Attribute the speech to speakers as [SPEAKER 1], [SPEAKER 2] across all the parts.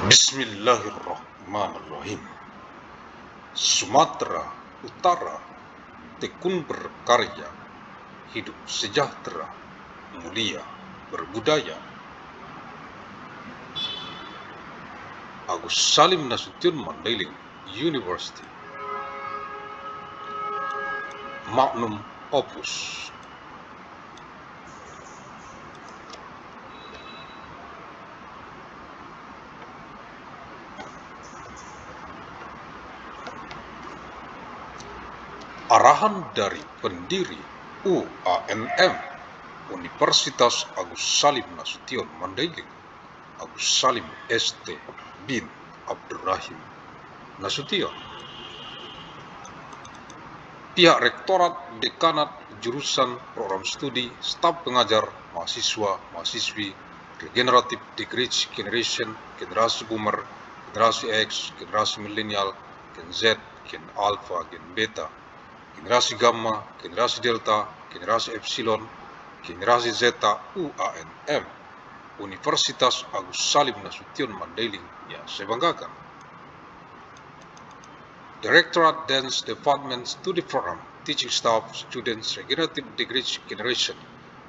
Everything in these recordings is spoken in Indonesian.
[SPEAKER 1] Bismillahirrahmanirrahim. Sumatera Utara tekun berkarya, hidup sejahtera, mulia, berbudaya. Agus Salim Nasution Mandailing University. Magnum Opus. Arahan dari pendiri UANM Universitas Agus Salim Nasution Mandailing, Agus Salim ST bin Abdurrahim Nasution. Pihak Rektorat, Dekanat, Jurusan, Program Studi, Staf Pengajar, Mahasiswa, Mahasiswi, Regenerative Decrease Generation, Generasi Boomer, Generasi X, Generasi Milenial, Gen Z, Gen Alpha, Gen Beta, Generasi Gamma, Generasi Delta, Generasi Epsilon, Generasi Zeta, UANM Universitas Agus Salim Nasution Mandailing yang saya banggakan. Directorate, Dance Department, Studi Program, Teaching Staff, Students, Regenerative Decrease Generation,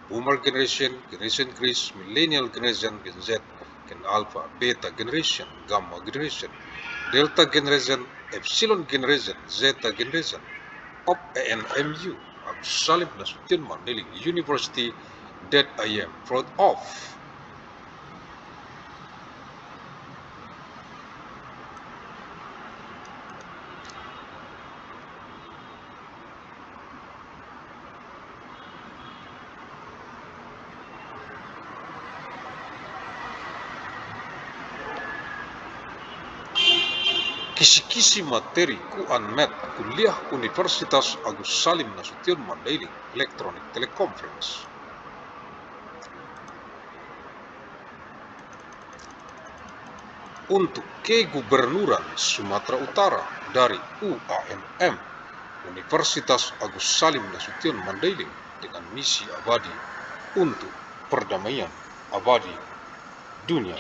[SPEAKER 1] Boomer Generation, Generation Increase, Millennial Generation, Gen Z, Gen Alpha, Beta Generation, Gamma Generation, Delta Generation, Epsilon Generation, Zeta Generation of ANMU, Agus Salim Nasution Mandailing University, that I am proud of. Kisi-kisi materi Ku-Anmet Kuliah Universitas Agus Salim Nasution Mandailing Electronic Teleconference. Untuk Kegubernuran Sumatera Utara dari UANM Universitas Agus Salim Nasution Mandailing dengan misi abadi untuk perdamaian abadi dunia.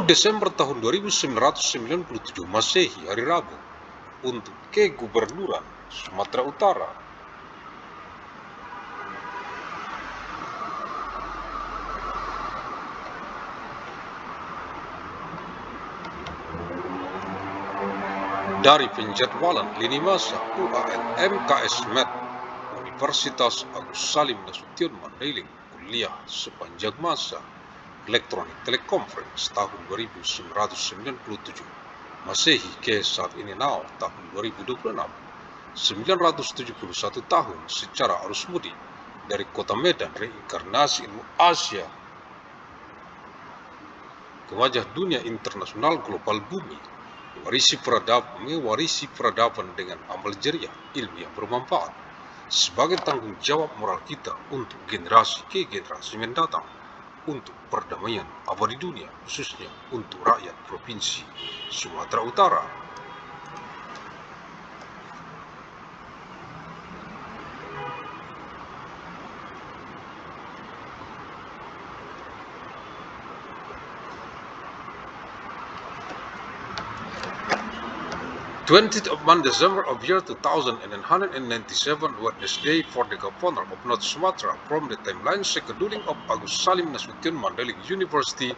[SPEAKER 1] Desember tahun 1997 Masehi, hari Rabu, untuk Kegubernuran Sumatera Utara. Dari penjadwalan lini masa UANM KS Met Universitas Agus Salim Nasution Mandailing kuliah sepanjang masa Electronic Teleconference tahun 1997 Masehi ke saat ini now tahun 2026, 971 tahun secara arus mudik dari kota Medan, reinkarnasi ilmu Asia ke wajah dunia internasional global bumi, mewarisi peradaban dengan amal jariah ilmu yang bermanfaat sebagai tanggung jawab moral kita untuk generasi ke generasi mendatang, untuk perdamaian abadi dunia, khususnya untuk rakyat Provinsi Sumatera Utara. December 20th of year 2197, Wednesday, for the Governor of North Sumatra from the timeline scheduling of Agus Salim Nasution Mandailing University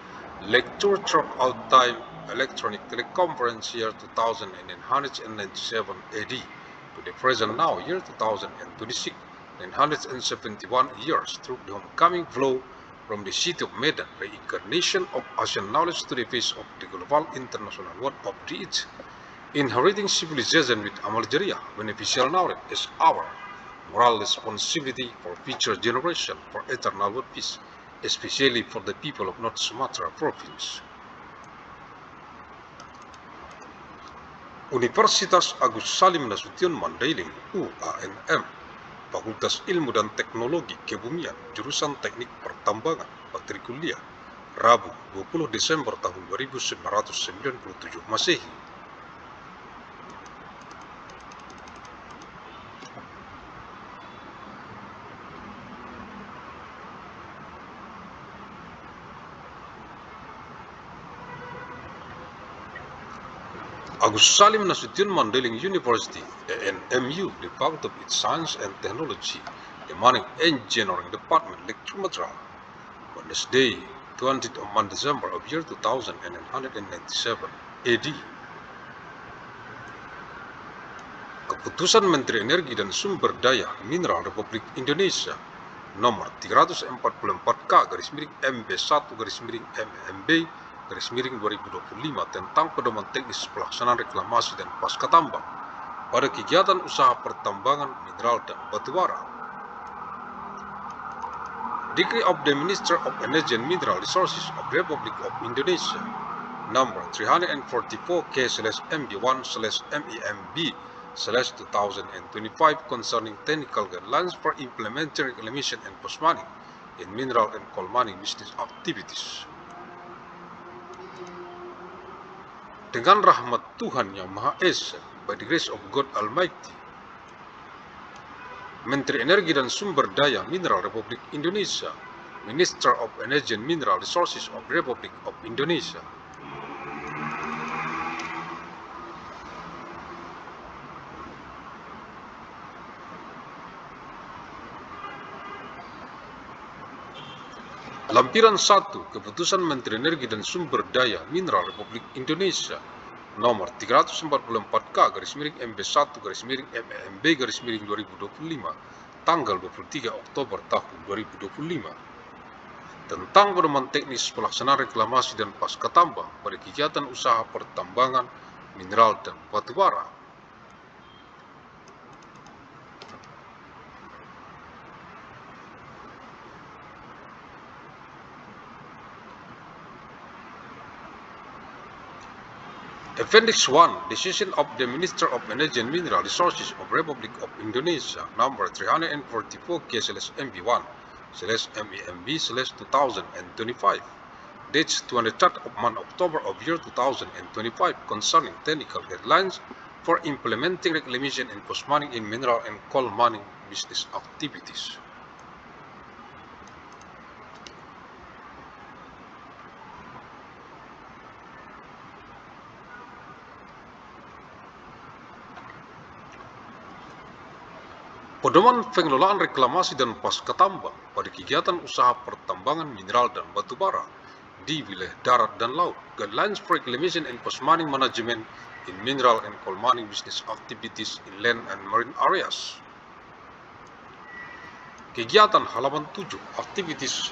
[SPEAKER 1] lecture throughout time electronic teleconference year 2997 AD to the present now year 2026, 971 years through the homecoming flow from the city of Medan, reincarnation of Asian knowledge to the face of the global international world of the age. Inheriting civilization with amal jariah, beneficial knowledge is our moral responsibility for future generation, for eternal world peace, especially for the people of North Sumatra Province. Universitas Agus Salim Nasution Mandailing UANM Fakultas Ilmu dan Teknologi Kebumian, jurusan Teknik Pertambangan, Matrikuliah, Rabu 20 Desember tahun 1997 Masehi. Agus Salim Nasution Mandailing University (ANMU) developed its Science and Technology Mining Engineering Department Lecture Material on Wednesday, 20 December of year 2197 AD. Keputusan Menteri Energi dan Sumber Daya Mineral Republik Indonesia nomor 344-MB1-MMB-2025 tentang pedoman teknis pelaksanaan reklamasi dan pasca tambang pada kegiatan usaha pertambangan mineral dan batubara. Decree of the Minister of Energy and Mineral Resources of the Republic of Indonesia number 344/MB1/MEMB/2025 concerning technical guidelines for implementing reclamation and post-mining in mineral and coal mining business activities. Dengan rahmat Tuhan Yang Maha Esa, by the grace of God Almighty, Menteri Energi dan Sumber Daya Mineral Republik Indonesia, Minister of Energy and Mineral Resources of the Republic of Indonesia, Lampiran 1 Keputusan Menteri Energi dan Sumber Daya Mineral Republik Indonesia nomor 344-MB1/MEMB/2025 tanggal 23 Oktober tahun 2025 tentang pedoman teknis pelaksanaan reklamasi dan pasca tambang pada kegiatan usaha pertambangan mineral dan batubara. Appendix 1 Decision of the Minister of Energy and Mineral Resources of Republic of Indonesia number 344/MB1/MEMB/2025 dates 23rd of month October of year 2025 concerning technical guidelines for implementing reclamation and post-mining in mineral and coal mining business activities. Pedoman pengelolaan reklamasi dan pasca tambang pada kegiatan usaha pertambangan mineral dan batubara di wilayah darat dan laut, guidelines for reclamation and post-mining management in mineral and coal mining business activities in land and marine areas. Kegiatan halaman 7, activities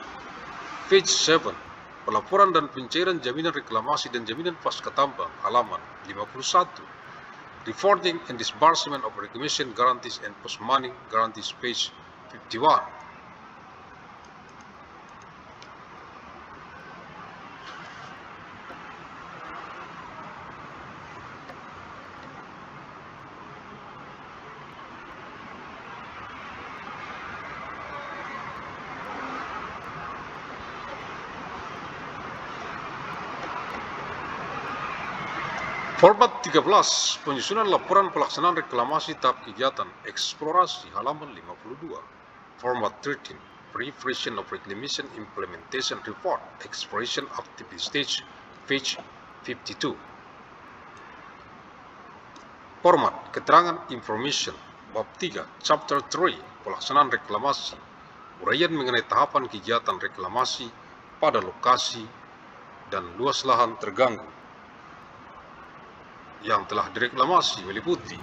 [SPEAKER 1] page 7, pelaporan dan pencairan jaminan reklamasi dan jaminan pasca tambang halaman 51. Reporting and disbursement of reclamation guarantees and post-mining guarantees page 51. Format 13, penyusunan laporan pelaksanaan reklamasi tahap kegiatan eksplorasi halaman 52. Format 13, preparation of reclamation implementation report, exploration activity stage, page 52. Format keterangan information, bab 3, chapter 3, pelaksanaan reklamasi, uraian mengenai tahapan kegiatan reklamasi pada lokasi dan luas lahan terganggu yang telah direklamasi meliputi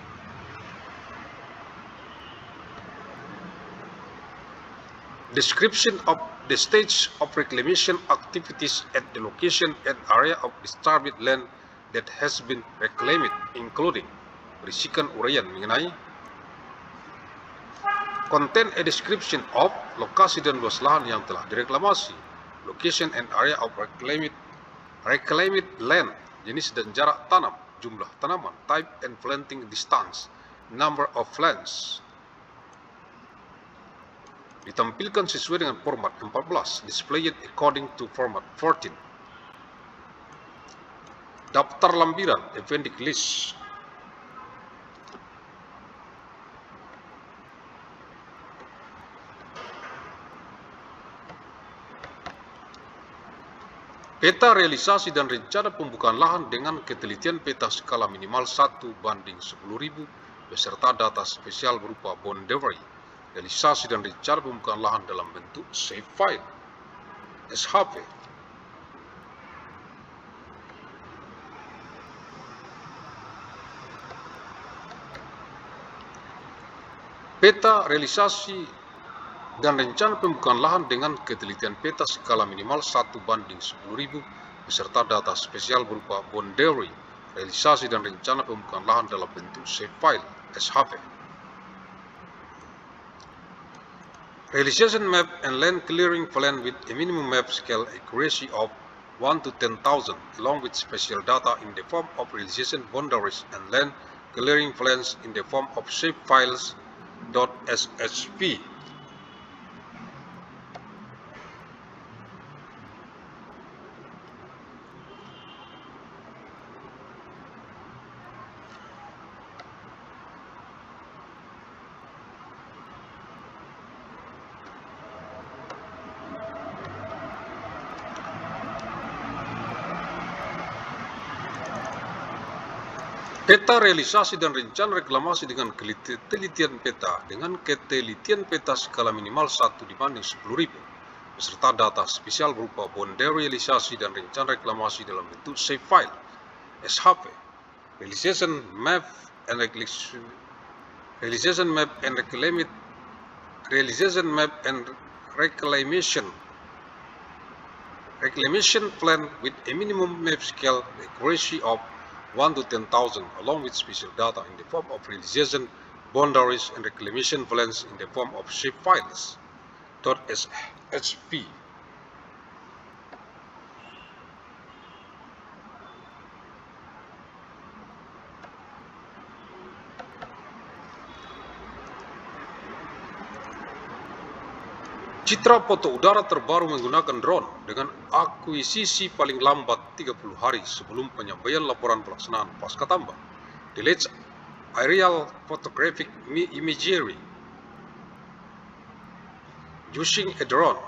[SPEAKER 1] description of the stage of reclamation activities at the location and area of disturbed land that has been reclaimed, including berisikan uraian mengenai contain a description of lokasi dan luas lahan yang telah direklamasi, location and area of reclaimed land, jenis dan jarak tanam, jumlah tanaman, type and planting distance, number of plants. ditampilkan sesuai dengan format 14, displayed according to format 14. Daftar lampiran, appendix list. Peta realisasi dan rencana pembukaan lahan dengan ketelitian peta skala minimal 1:10.000 beserta data spesial berupa boundary, realisasi dan rencana pembukaan lahan dalam bentuk save file, SHP. Peta realisasi dan rencana pembukaan lahan dengan ketelitian peta skala minimal 1:10.000 beserta data spesial berupa boundary, realisasi dan rencana pembukaan lahan dalam bentuk save file, SHP. Realization map and land clearing plan with a minimum map scale accuracy of 1 to 10,000 along with special data in the form of realization boundaries and land clearing plans in the form of shape files .shp. Peta realisasi dan rencana reklamasi dengan ketelitian peta skala minimal 1:10.000 beserta data spesial berupa boundary realisasi dan rencana reklamasi dalam bentuk save file, SHP. Realization map and reclamation plan with a minimum map scale accuracy of 1 to 10,000 along with special data in the form of realization boundaries and reclamation plans in the form of shape files .shp. Citra foto udara terbaru menggunakan drone dengan akuisisi paling lambat 30 hari sebelum penyampaian laporan pelaksanaan pasca tambang. Delete aerial photographic imagery using a drone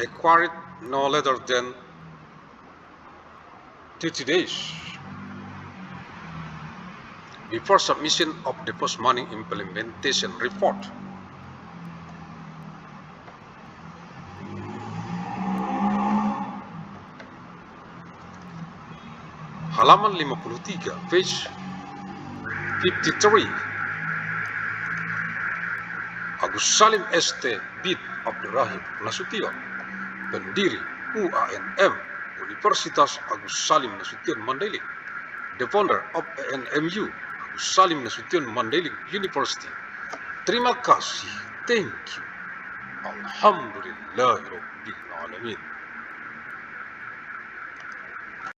[SPEAKER 1] acquired no later than 30 days before submission of the post-mining implementation report. Halaman 53, page 53. Agus Salim ST bin Abdurrahim Nasution, pendiri UANM Universitas Agus Salim Nasution Mandailing, the founder of ANMU Agus Salim Nasution Mandailing University. Terima kasih, thank you, alhamdulillahirabbil alamin.